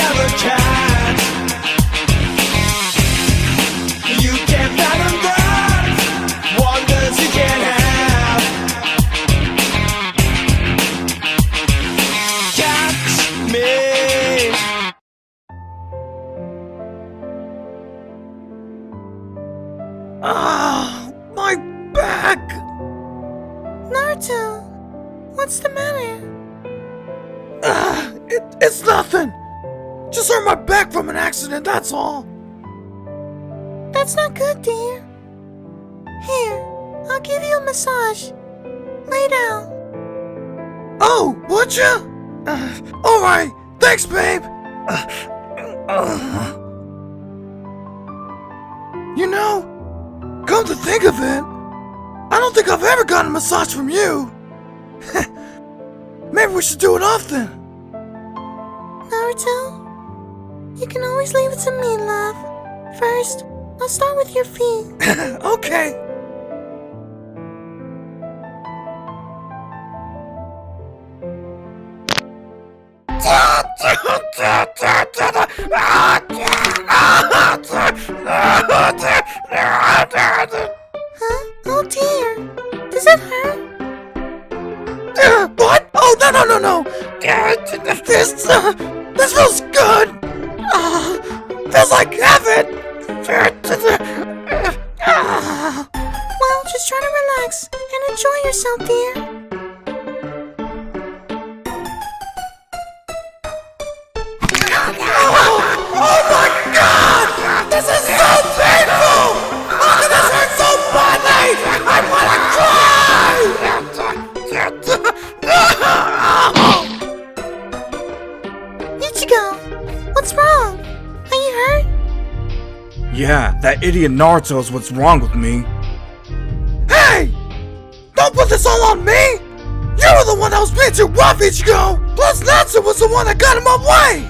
never catch. You can't fathom the wonders you can have. Catch me. My back! Naruto, what's the matter? It's nothing! Just hurt my back from an accident, that's all! That's not good, dear. Here, I'll give you a massage. Lay down. Oh, would you? Alright, thanks, babe! You know, come to think of it, I don't think I've ever gotten a massage from you. Maybe we should do it often. Naruto, you can always leave it to me, love. First, I'll start with your feet. Okay. Huh? Oh dear. Does it hurt? What? Oh, no. This feels good. Feels like heaven. Well, just try to relax and enjoy yourself, dear. Oh my God! This is so painful! How can this hurt so badly? I wanna cry! Ichigo, what's wrong? Are you hurt? Yeah, that idiot Naruto's what's wrong with me. Hey! Don't put this all on me! You were the one that was being too rough, Ichigo! Plus Natsu was the one that got in my way!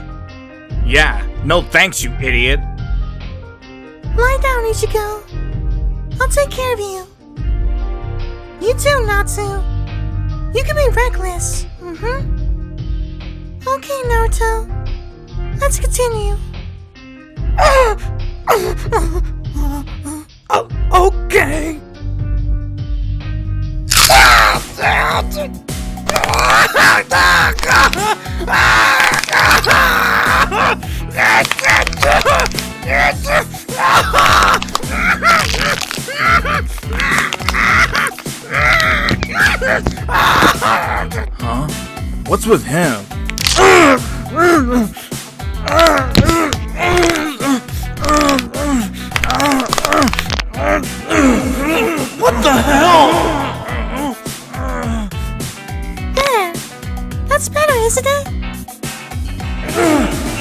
Yeah, no thanks, you idiot. Lie down, Ichigo. I'll take care of you. You too, Natsu. You can be reckless. Okay, Naruto. Let's continue. Okay. Huh? What's with him? What the hell? There. That's better, isn't it?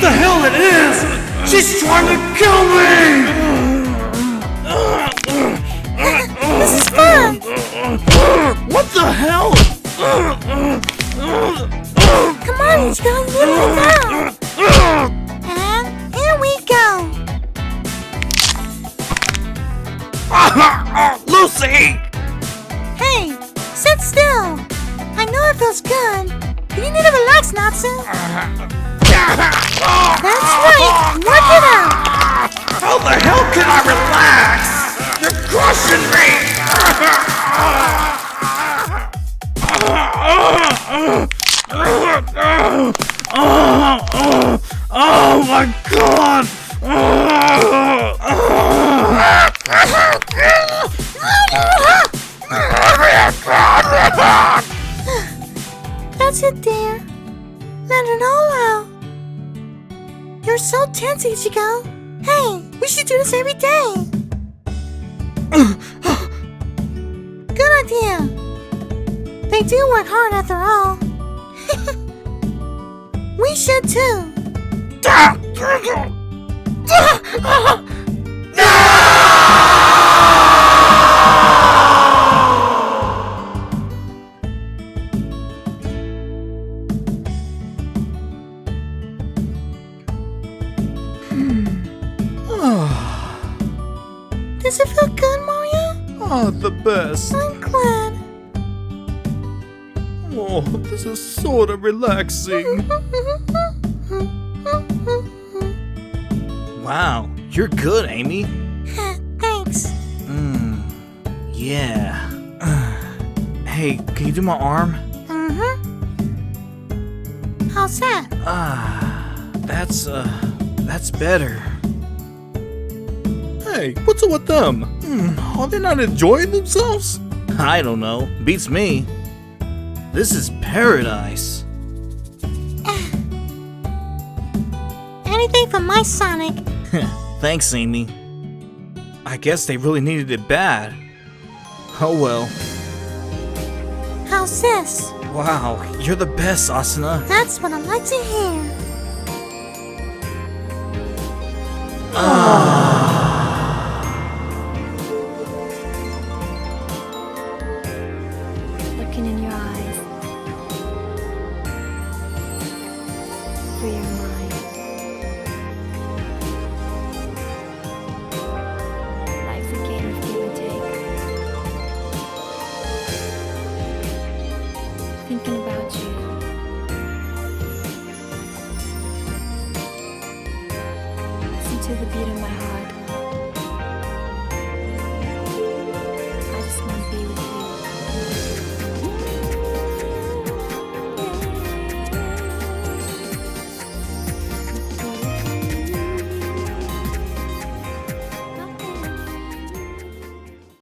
The hell it is! She's trying to kill me! This is fun. What the hell? Come on, Ichigo. You need to lay down. And here we go. Lucy! Hey, sit still. I know it feels good, but you need to relax, Natsu. That's right. Work it out. How the hell can I relax? You're crushing me! Oh my God! That's it, dear. Let it all out. You're so tense, Ichigo. Hey, we should do this every day. Good idea. They do work hard after all. We should too. Does it feel good, Mario? Oh, the best. I'm glad. Oh, this is sort of relaxing. Wow, you're good, Amy. Thanks. Yeah. Hey, can you do my arm? Mm-hmm. How's that? That's better. Hey, what's up with them? Are they not enjoying themselves? I don't know. Beats me. This is paradise. Anything for my Sonic. Thanks, Amy. I guess they really needed it bad. Oh well. How's this? Wow, you're the best, Asuna. That's what I like to hear. Looking in your eyes, free your mind. Life's a game of give and take. Thinking about you. Listen to the beat of my heart.